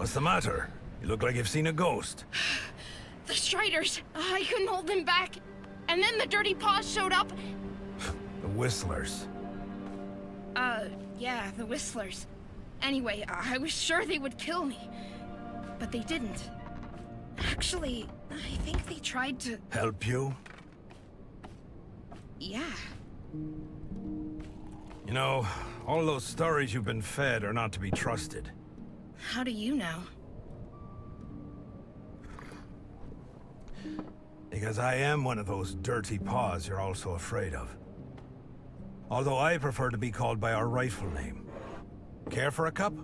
What's the matter? You look like you've seen a ghost. The Striders! I couldn't hold them back. And then the Dirty Paws showed up. The Whistlers. Yeah, the Whistlers. Anyway, I was sure they would kill me. But they didn't. Actually, I think they tried to... Help you? Yeah. You know, all those stories you've been fed are not to be trusted. How do you know? Because I am one of those dirty paws you're all so afraid of. Although I prefer to be called by our rightful name. Care for a cup?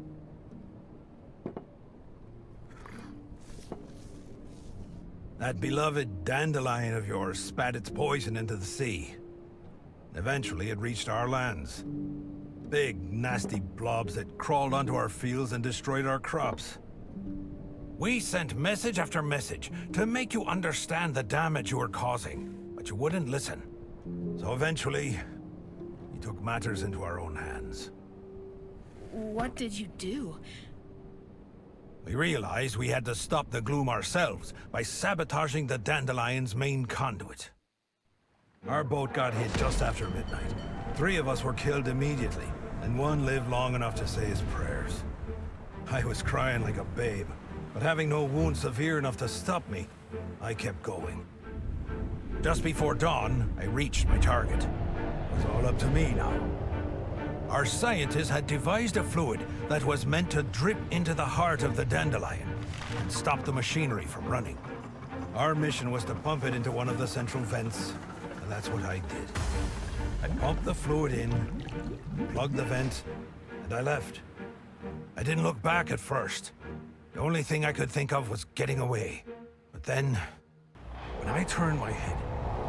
That beloved dandelion of yours spat its poison into the sea. Eventually, it reached our lands. Big, nasty blobs that crawled onto our fields and destroyed our crops. We sent message after message to make you understand the damage you were causing, but you wouldn't listen. So eventually, we took matters into our own hands. What did you do? We realized we had to stop the gloom ourselves by sabotaging the Dandelion's main conduit. Our boat got hit just after midnight. 3 of us were killed immediately, and 1 lived long enough to say his prayers. I was crying like a babe, but having no wound severe enough to stop me, I kept going. Just before dawn, I reached my target. It was all up to me now. Our scientists had devised a fluid that was meant to drip into the heart of the dandelion and stop the machinery from running. Our mission was to pump it into one of the central vents, and that's what I did. I pumped the fluid in, plugged the vent, and I left. I didn't look back at first. The only thing I could think of was getting away. But then, when I turned my head,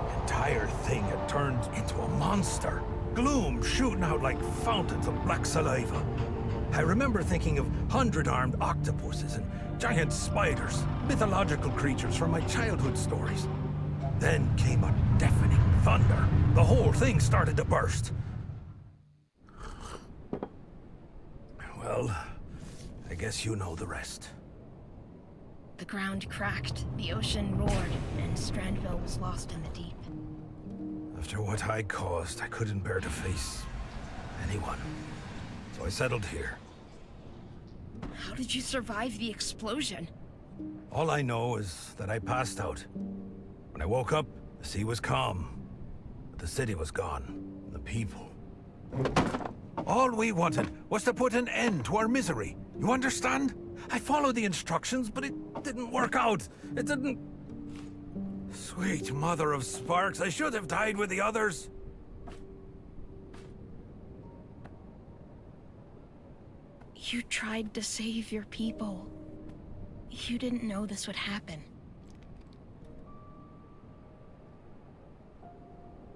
the entire thing had turned into a monster. Gloom shooting out like fountains of black saliva. I remember thinking of 100-armed octopuses and giant spiders, mythological creatures from my childhood stories. Then came a deafening thunder. The whole thing started to burst. Well, I guess you know the rest. The ground cracked, the ocean roared, and Strandville was lost in the deep. After what I caused, I couldn't bear to face anyone. So I settled here. How did you survive the explosion? All I know is that I passed out. When I woke up, the sea was calm. But the city was gone. And the people. All we wanted was to put an end to our misery. You understand? I followed the instructions, but it didn't work out. It didn't... Sweet mother of sparks, I should have died with the others. You tried to save your people. You didn't know this would happen.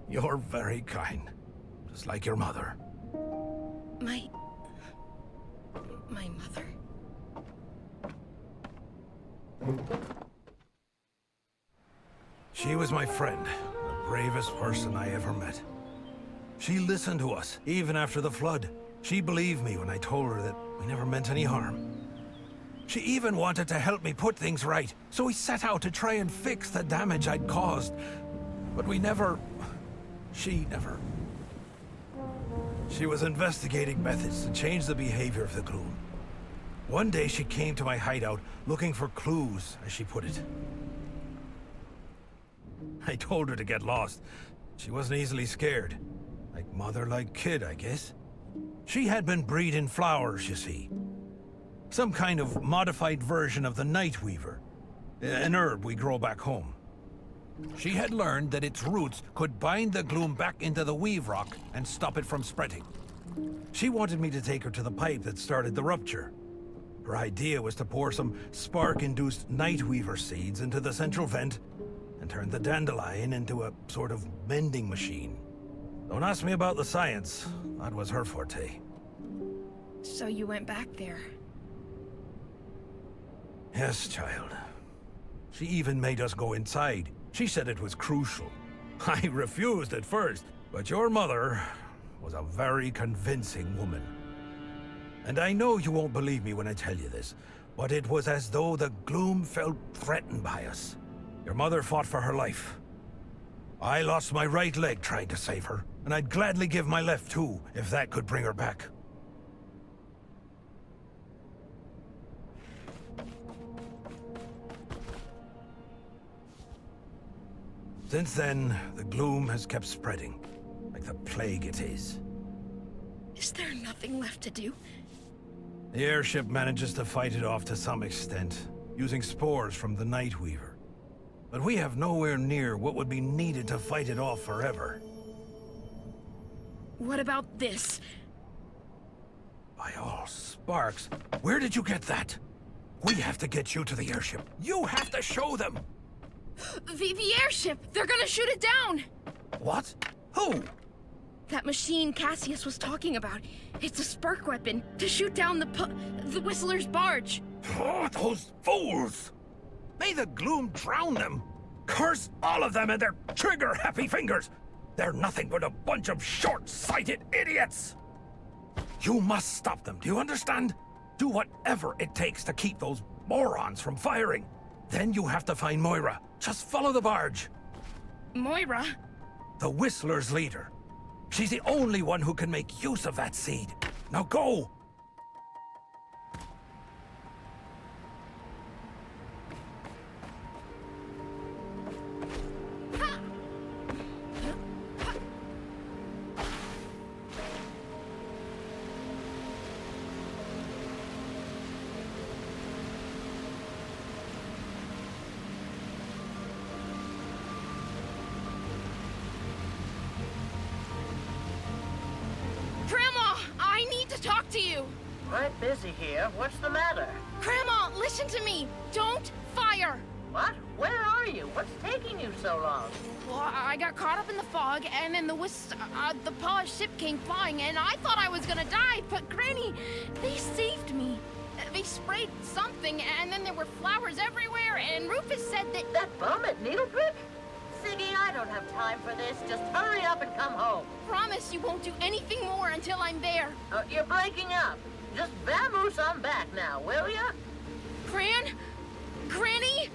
You're very kind. Just like your mother. My mother? She was my friend, the bravest person I ever met. She listened to us, even after the flood. She believed me when I told her that we never meant any harm. She even wanted to help me put things right, so we set out to try and fix the damage I'd caused. But we never... She never... She was investigating methods to change the behavior of the gloom. One day she came to my hideout looking for clues, as she put it. I told her to get lost. She wasn't easily scared. Like mother, like kid, I guess. She had been breeding flowers, you see. Some kind of modified version of the night weaver. An herb we grow back home. She had learned that its roots could bind the gloom back into the weave rock and stop it from spreading. She wanted me to take her to the pipe that started the rupture. Her idea was to pour some spark-induced night weaver seeds into the central vent and turn the dandelion into a sort of mending machine. Don't ask me about the science. That was her forte. So you went back there? Yes, child. She even made us go inside. She said it was crucial. I refused at first, but your mother was a very convincing woman. And I know you won't believe me when I tell you this, But it was as though the gloom felt threatened by us. Your mother fought for her life. I lost my right leg trying to save her, and I'd gladly give my left too, if that could bring her back. Since then, the gloom has kept spreading, like the plague it is. Is there nothing left to do? The airship manages to fight it off to some extent, using spores from the Nightweaver. But we have nowhere near what would be needed to fight it off forever. What about this? By all sparks, where did you get that? We have to get you to the airship. You have to show them! The airship! They're gonna shoot it down! What? Who? That machine Cassius was talking about. It's a spark weapon to shoot down the Whistler's barge. Oh, those fools! May the gloom drown them! Curse all of them and their trigger-happy fingers! They're nothing but a bunch of short-sighted idiots! You must stop them, do you understand? Do whatever it takes to keep those morons from firing. Then you have to find Moira. Just follow the barge. Moira? The Whistler's leader. She's the only one who can make use of that seed. Now go! Talk to you! Right busy here. What's the matter? Grandma, listen to me! Don't fire! What? Where are you? What's taking you so long? Well, I got caught up in the fog, and then the polished ship came flying, and I thought I was gonna die, but Granny, they saved me. They sprayed something, and then there were flowers everywhere, and Rufus said that... That bum at Needlebrick? Siggy, I don't have time for this. Just hurry up and come home. Promise you won't do anything more until I'm there. You're breaking up. Just vamoose on back now, will ya? Granny?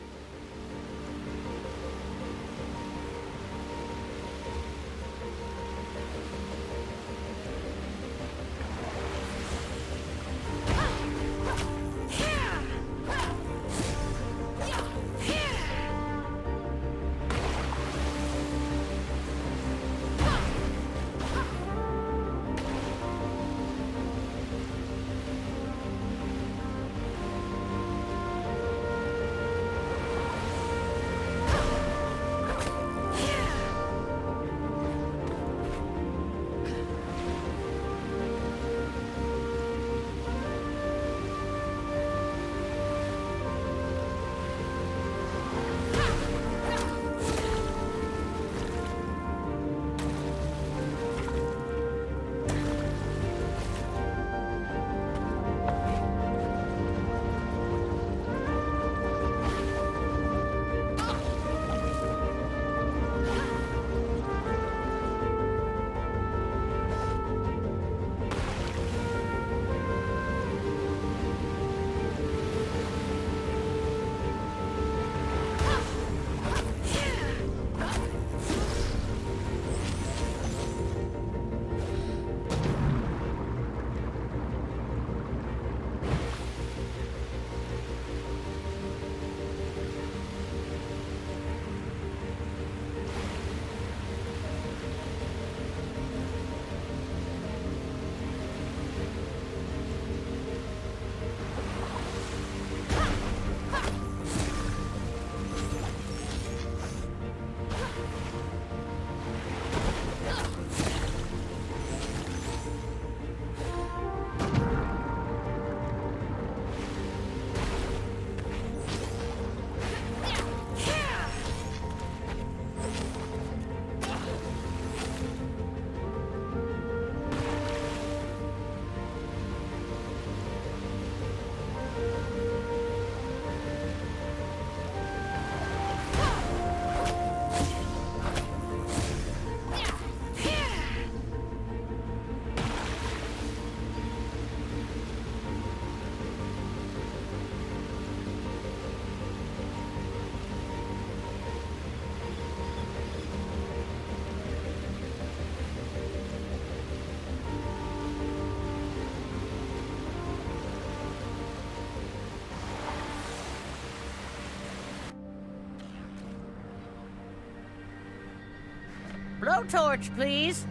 blowtorch, please.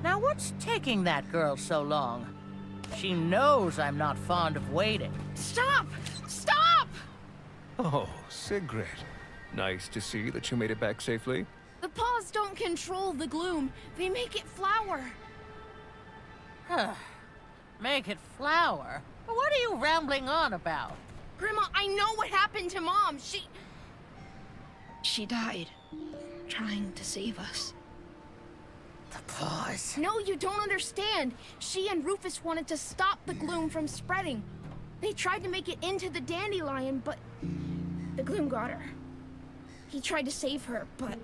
Now, what's taking that girl so long? She knows I'm not fond of waiting. Stop! Stop! Oh, Sigrid. Nice to see that you made it back safely. The paws don't control the gloom. They make it flower. Make it flower? What are you rambling on about? Grandma, I know what happened to Mom. She died trying to save us. The paws. No, you don't understand. She and Rufus wanted to stop the gloom from spreading. They tried to make it into the dandelion, but the gloom got her. He tried to save her, but...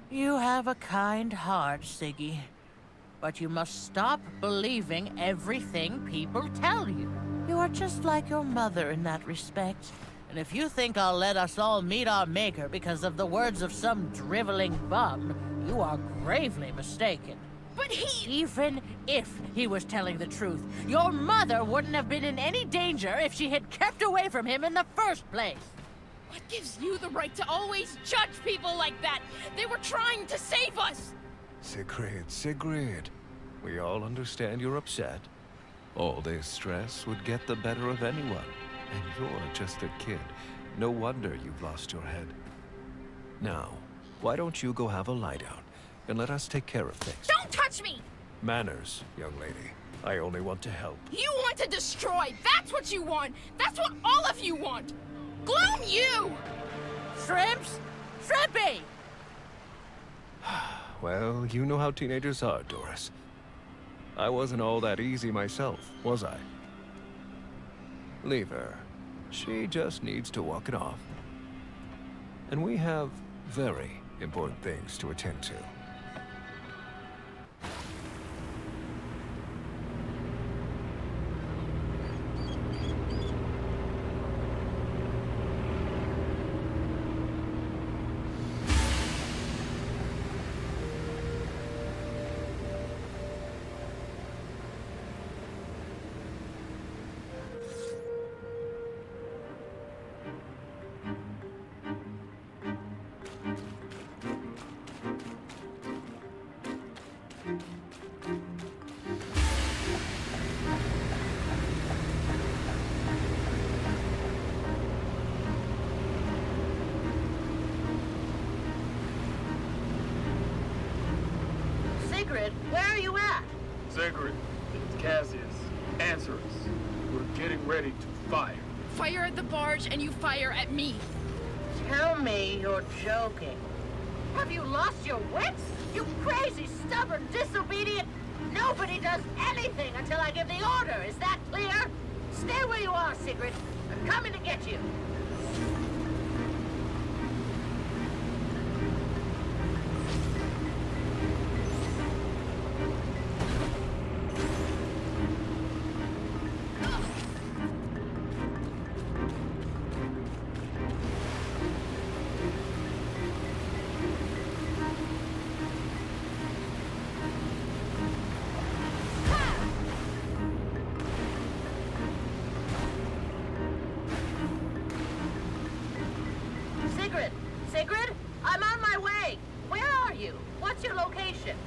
You have a kind heart, Siggy. But you must stop believing everything people tell you. You are just like your mother in that respect. And if you think I'll let us all meet our maker because of the words of some driveling bum, you are gravely mistaken. But he... Even if he was telling the truth, your mother wouldn't have been in any danger if she had kept away from him in the first place. What gives you the right to always judge people like that? They were trying to save us! Sigrid. We all understand you're upset. All this stress would get the better of anyone. And you're just a kid. No wonder you've lost your head. Now, why don't you go have a lie down, and let us take care of things. Don't touch me! Manners, young lady. I only want to help. You want to destroy! That's what you want! That's what all of you want! Gloom you! Shrimps? Shrimpy! Well, you know how teenagers are, Doris. I wasn't all that easy myself, was I? Leave her. She just needs to walk it off. And we have very important things to attend to. Sigrid, where are you at? Sigrid, it's Cassius. Answer us. We're getting ready to fire. Fire at the barge and you fire at me. Tell me you're joking. Have you lost your wits? You crazy, stubborn, disobedient... Nobody does anything until I give the order. Is that clear? Stay where you are, Sigrid. I'm coming to get you. Sigrid, I'm on my way. Where are you? What's your location?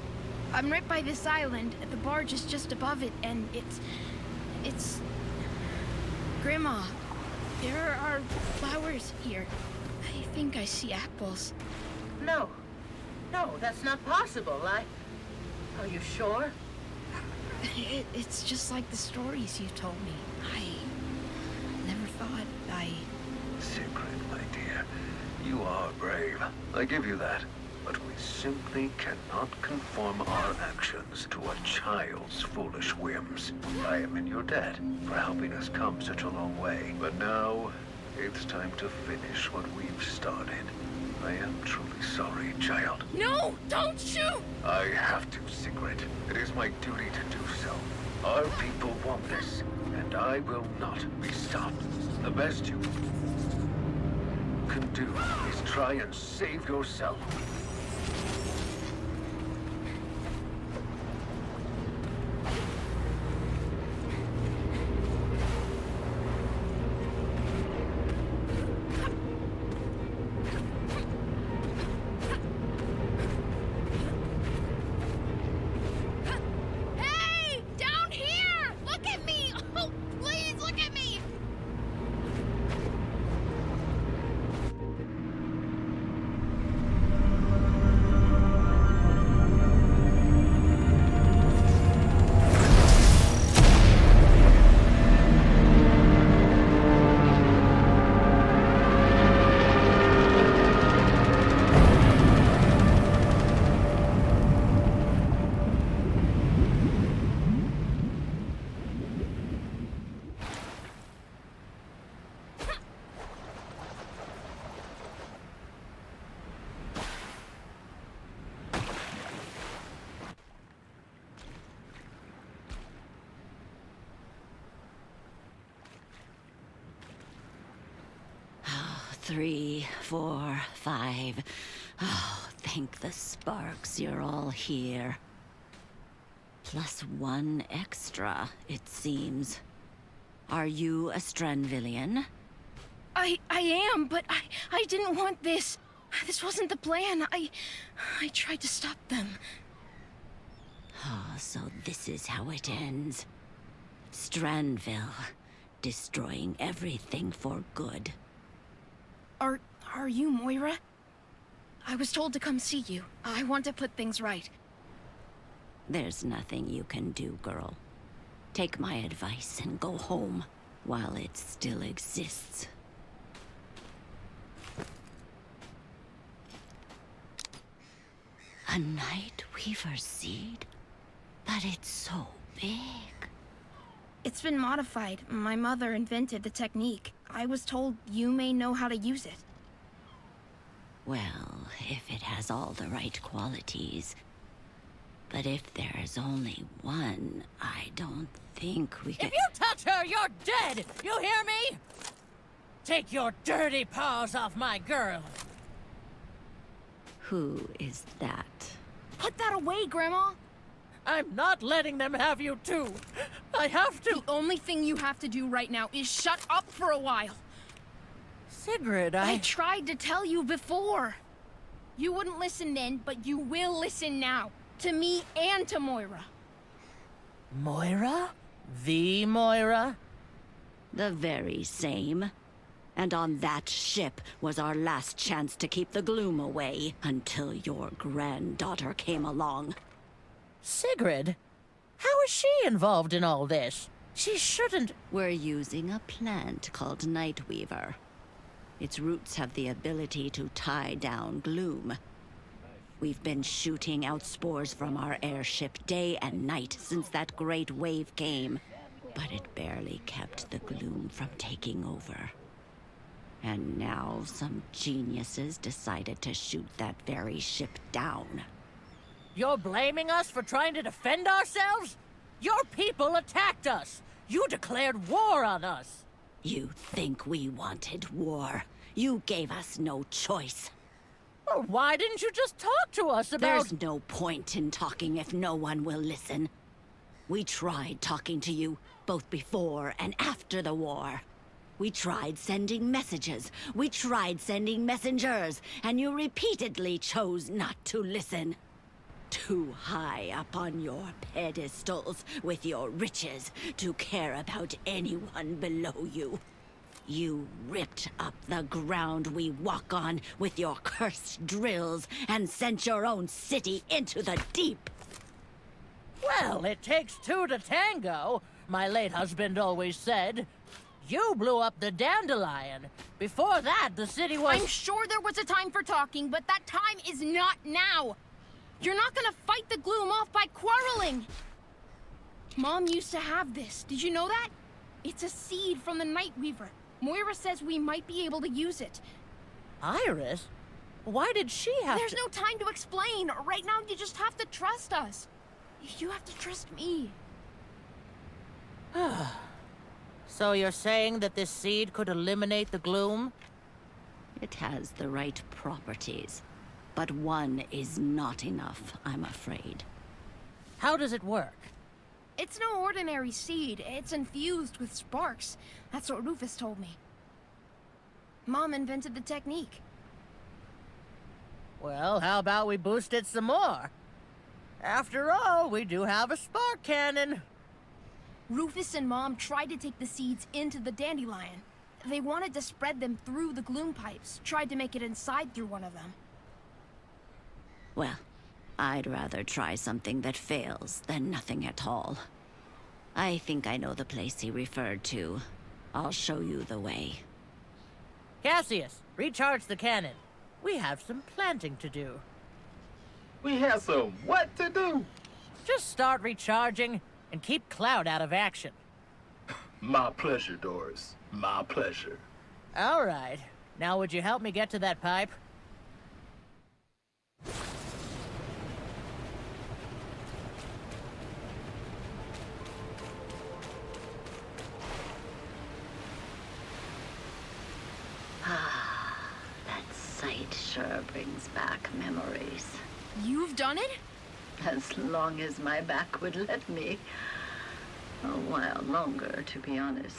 I'm right by this island. The barge is just above it, and it's... Grandma, there are flowers here. I think I see apples. No, that's not possible. Are you sure? It's just like the stories you told me. I never thought Sigrid, my dear, you are brave. I give you that. But we simply cannot conform our actions to a child's foolish whims. I am in your debt for helping us come such a long way. But now, it's time to finish what we've started. I am truly sorry, child. No, don't shoot! I have to, Sigrid. It is my duty to do so. Our people want this, and I will not be stopped. The best you can do is try and save yourself. 3, 4, 5. Oh, thank the sparks you're all here. Plus 1 extra, it seems. Are you a Stranvillian? I am, but I didn't want this. This wasn't the plan. I tried to stop them. Oh, so this is how it ends. Stranville, destroying everything for good. Are you Moira? I was told to come see you. I want to put things right. There's nothing you can do, girl. Take my advice and go home while it still exists. A Night Weaver seed? But it's so big. It's been modified. My mother invented the technique. I was told you may know how to use it. Well, if it has all the right qualities. But if there's only one, I don't think we can— If you touch her, you're dead! You hear me? Take your dirty paws off my girl. Who is that? Put that away, Grandma! I'm not letting them have you too. I have to. The only thing you have to do right now is shut up for a while. Sigrid, I tried to tell you before. You wouldn't listen then, but you will listen now. To me and to Moira. Moira? The Moira? The very same. And on that ship was our last chance to keep the gloom away until your granddaughter came along. Sigrid? How is she involved in all this? She shouldn't— We're using a plant called Nightweaver. Its roots have the ability to tie down gloom. We've been shooting out spores from our airship day and night since that great wave came. But it barely kept the gloom from taking over. And now some geniuses decided to shoot that very ship down. You're blaming us for trying to defend ourselves? Your people attacked us! You declared war on us! You think we wanted war? You gave us no choice. Well, why didn't you just talk to us about— There's no point in talking if no one will listen. We tried talking to you, both before and after the war. We tried sending messages. We tried sending messengers, and you repeatedly chose not to listen. Too high up on your pedestals with your riches to care about anyone below you. You ripped up the ground we walk on with your cursed drills and sent your own city into the deep. Well, it takes two to tango, my late husband always said. You blew up the Dandelion. Before that, the city was— I'm sure there was a time for talking, but that time is not now. You're not gonna fight the gloom off by quarreling. Mom used to have this. Did you know that? It's a seed from the Nightweaver. Moira says we might be able to use it. Iris? Why did she have There's to— no time to explain. Right now, you just have to trust us. You have to trust me. So you're saying that this seed could eliminate the gloom? It has the right properties, but one is not enough, I'm afraid. How does it work? It's no ordinary seed. It's infused with sparks. That's what Rufus told me. Mom invented the technique. Well, how about we boost it some more? After all, we do have a spark cannon. Rufus and Mom tried to take the seeds into the dandelion. They wanted to spread them through the gloom pipes, tried to make it inside through one of them. Well, I'd rather try something that fails than nothing at all. I think I know the place he referred to. I'll show you the way. Cassius, recharge the cannon. We have some planting to do. We have some what to do? Just start recharging and keep Cloud out of action. My pleasure, Doris. My pleasure. All right. Now would you help me get to that pipe? sure brings back memories. You've done it? As long as my back would let me. A while longer, to be honest.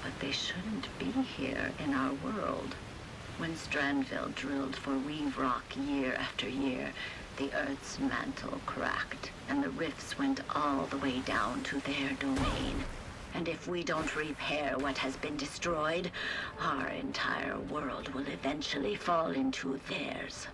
But they shouldn't be here in our world. When Strandville drilled for Weave Rock year after year, the Earth's mantle cracked, and the rifts went all the way down to their domain. And if we don't repair what has been destroyed, our entire world will eventually fall into theirs.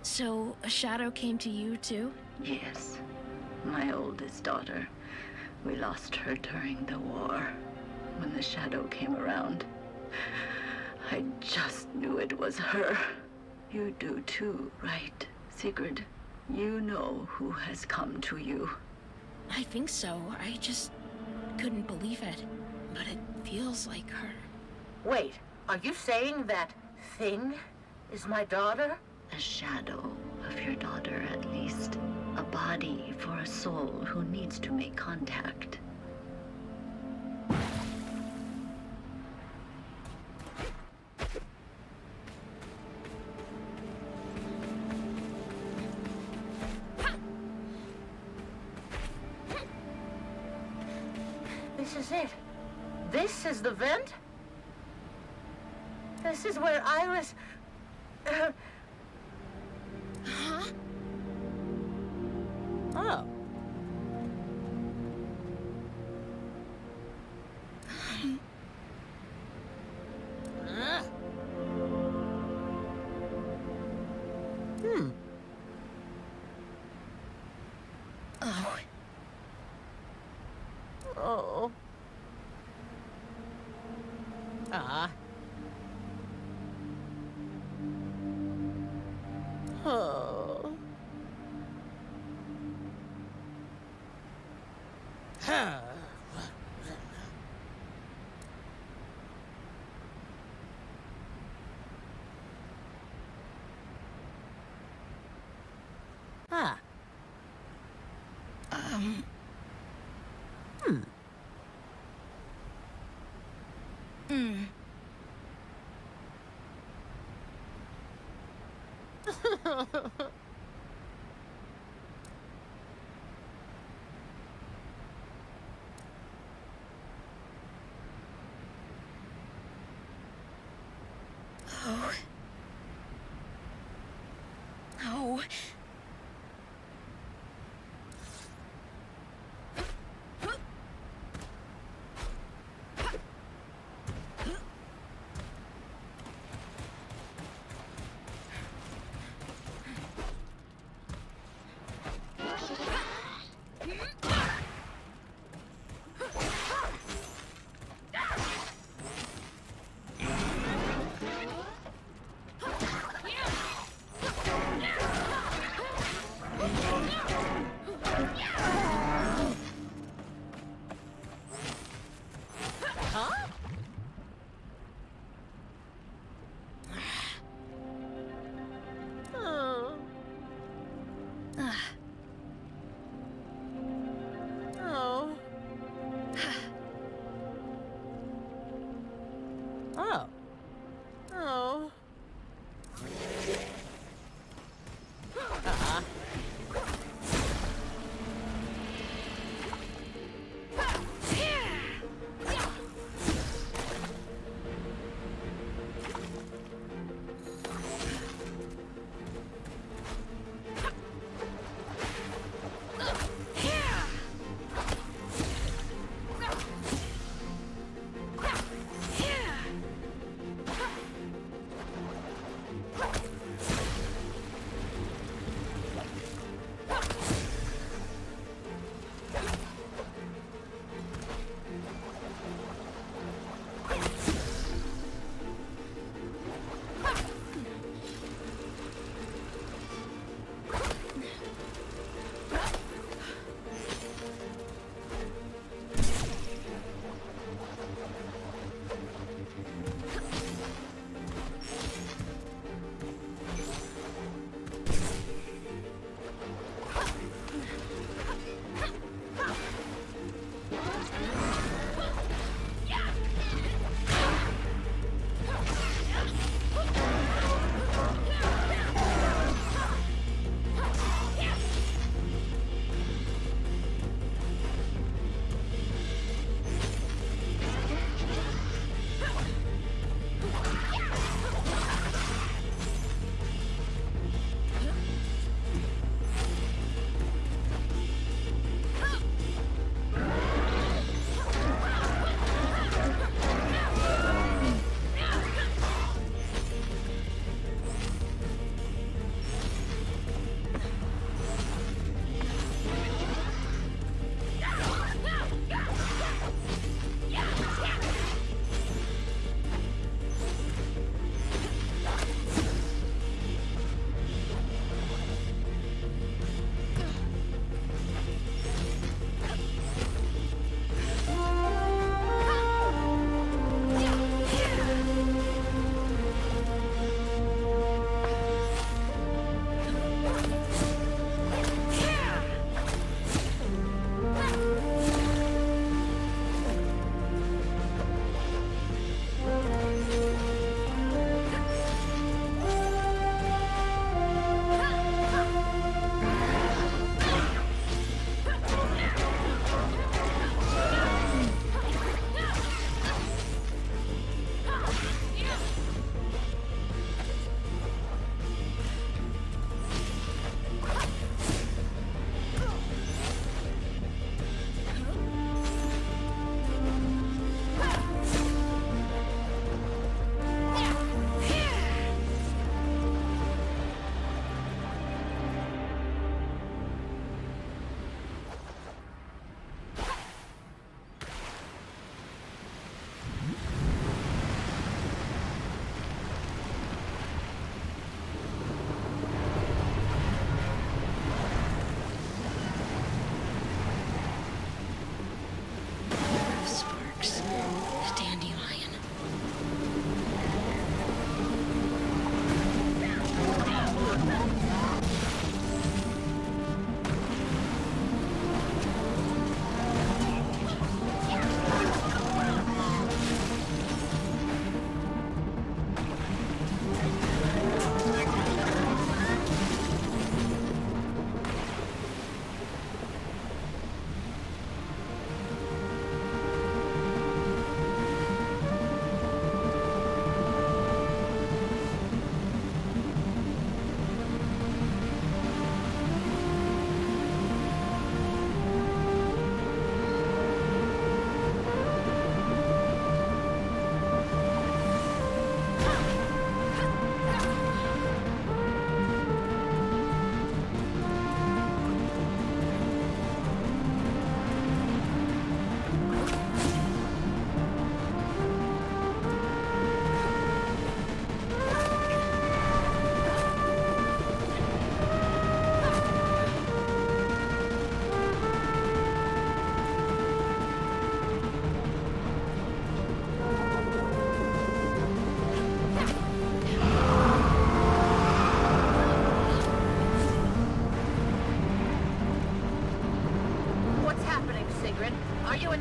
So, a shadow came to you, too? Yes, my oldest daughter. We lost her during the war. When the shadow came around, I just knew it was her. You do too, right, Sigrid? You know who has come to you. I think so. I just couldn't believe it. But it feels like her. Wait, are you saying that thing is my daughter? A shadow of your daughter, at least. A body for a soul who needs to make contact. This is it. This is the vent? This is where Iris... Huh? Oh. Oh. Oh. Ah. Oh. Huh. Ah. Oh. Oh.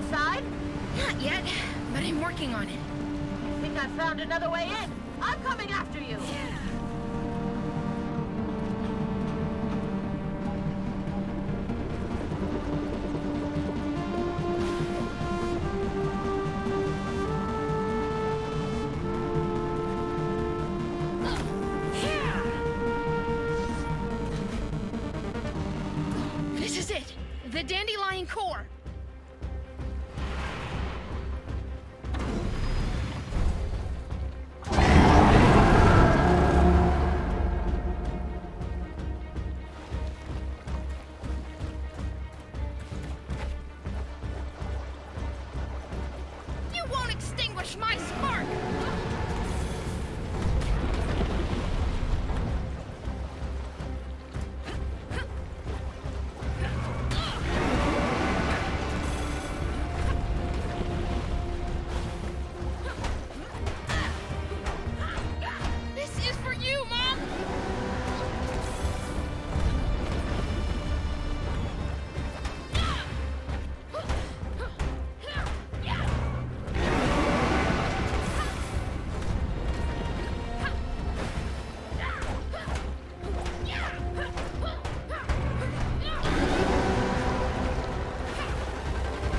inside? Not yet, but I'm working on it. I think I found another way in. I'm coming after you. This is it. The dandelion core. You won't extinguish my spark! This is for you, Mom!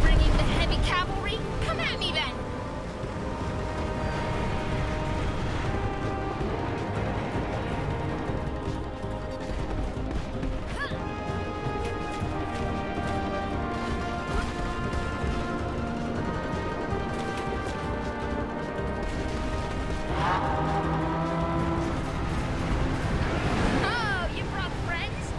Bringing the heavy cavalry? Come at me then! Oh, you brought friends?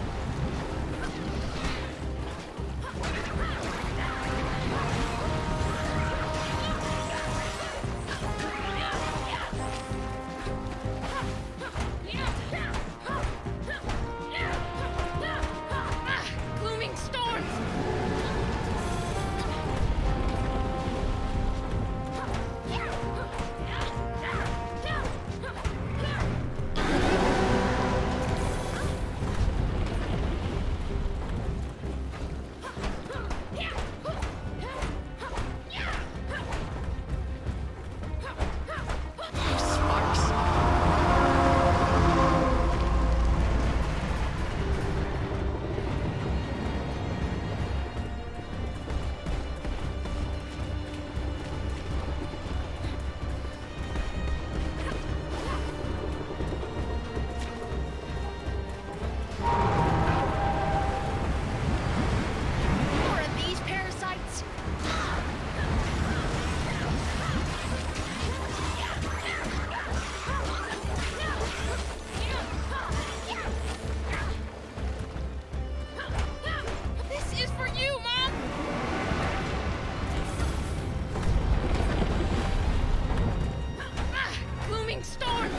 Glooming storms! Sparks! More of these parasites? This is for you, Mom! Glooming storms!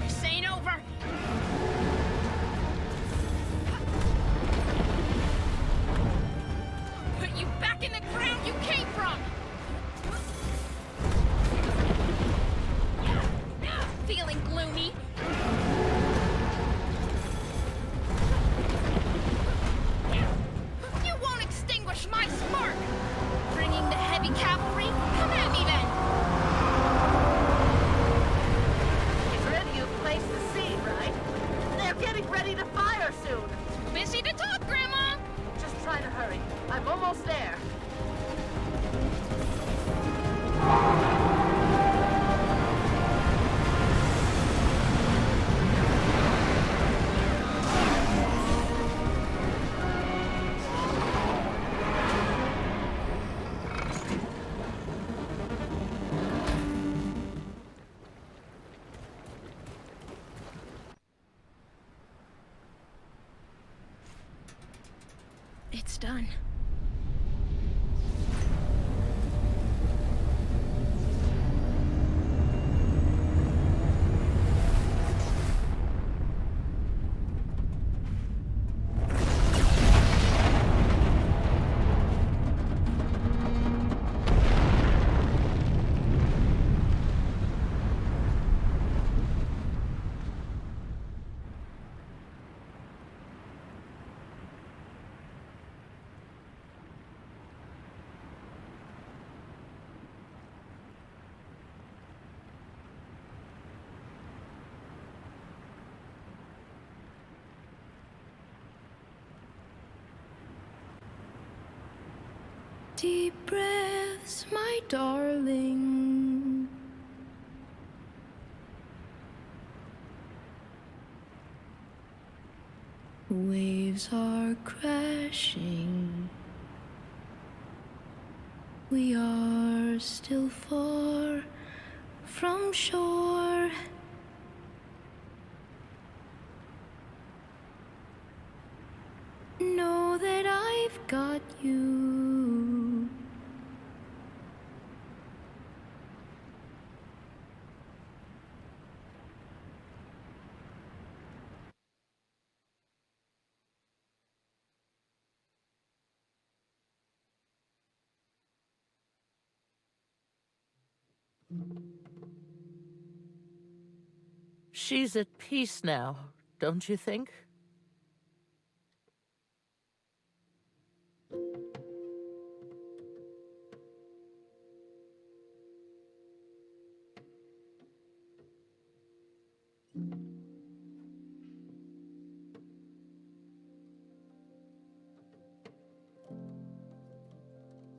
This ain't over! Put you back in the ground you came from! Feeling gloomy? You won't extinguish my spark! Bringing the heavy cavalry? Come at me then! It's ready you placed the seed, right? They're getting ready to fire soon. Busy to talk, Grandma! Just try to hurry. I'm almost there. It's done. deep breaths, my darling. Waves are crashing. We are still far from shore. Know that I've got you. She's at peace now, don't you think?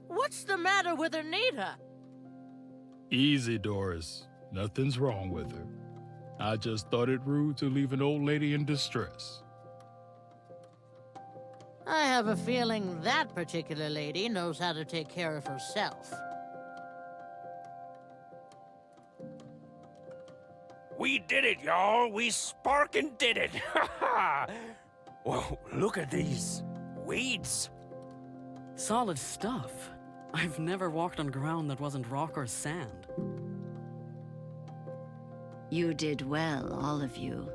What's the matter with Anita? Easy, Doris. Nothing's wrong with her. I just thought it rude to leave an old lady in distress. I have a feeling that particular lady knows how to take care of herself. We did it, y'all. We sparkin' did it. Whoa, look at these weeds. Solid stuff. I've never walked on ground that wasn't rock or sand. You did well, all of you.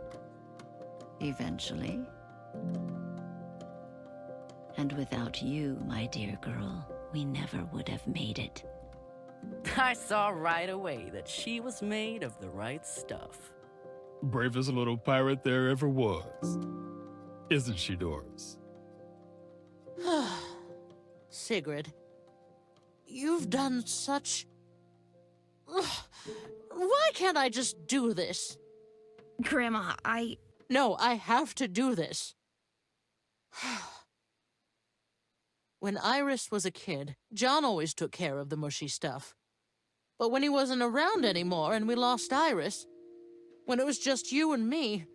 Eventually. And without you, my dear girl, we never would have made it. I saw right away that she was made of the right stuff. Bravest little pirate there ever was. Isn't she, Doris? Sigrid, you've done such... Why can't I just do this? Grandma, No, I have to do this. When Iris was a kid, John always took care of the mushy stuff. But when he wasn't around anymore and we lost Iris, when it was just you and me,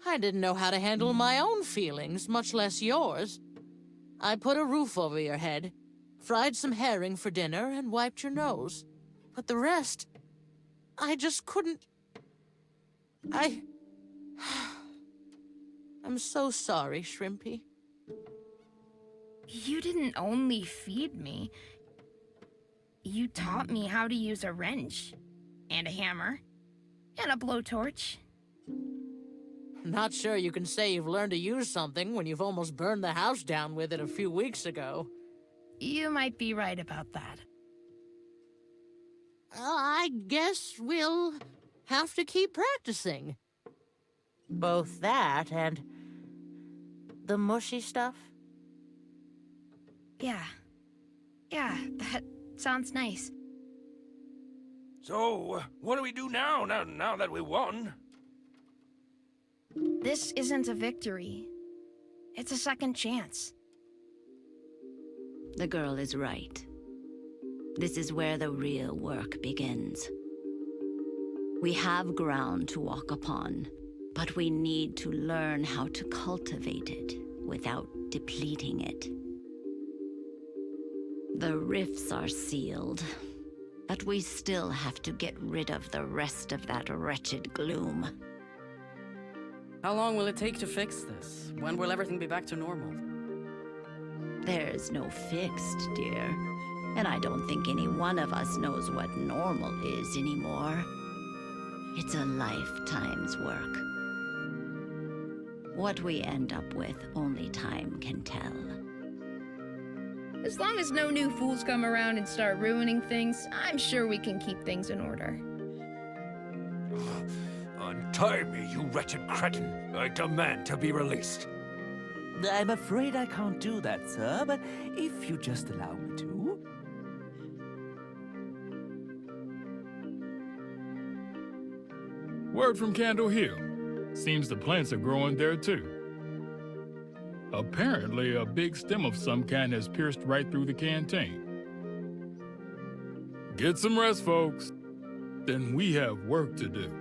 I didn't know how to handle my own feelings, much less yours. I put a roof over your head, fried some herring for dinner, and wiped your nose. But the rest, I just couldn't... I'm so sorry, Shrimpy. you didn't only feed me. You taught me how to use a wrench, and a hammer, and a blowtorch. Not sure you can say you've learned to use something when you've almost burned the house down with it a few weeks ago. You might be right about that. I guess we'll have to keep practicing. Both that and the mushy stuff. Yeah, that sounds nice. So, what do we do now that we won? This isn't a victory. It's a second chance. The girl is right. This is where the real work begins. We have ground to walk upon, but we need to learn how to cultivate it without depleting it. The rifts are sealed, but we still have to get rid of the rest of that wretched gloom. How long will it take to fix this? When will everything be back to normal? There's no fixed, dear. And I don't think any one of us knows what normal is anymore. It's a lifetime's work. What we end up with, only time can tell. As long as no new fools come around and start ruining things, I'm sure we can keep things in order. Untie me, you wretched cretin. I demand to be released. I'm afraid I can't do that, sir, but if you just allow me to... Word from Candle Hill. Seems the plants are growing there too. Apparently, a big stem of some kind has pierced right through the canteen. Get some rest, folks. Then we have work to do.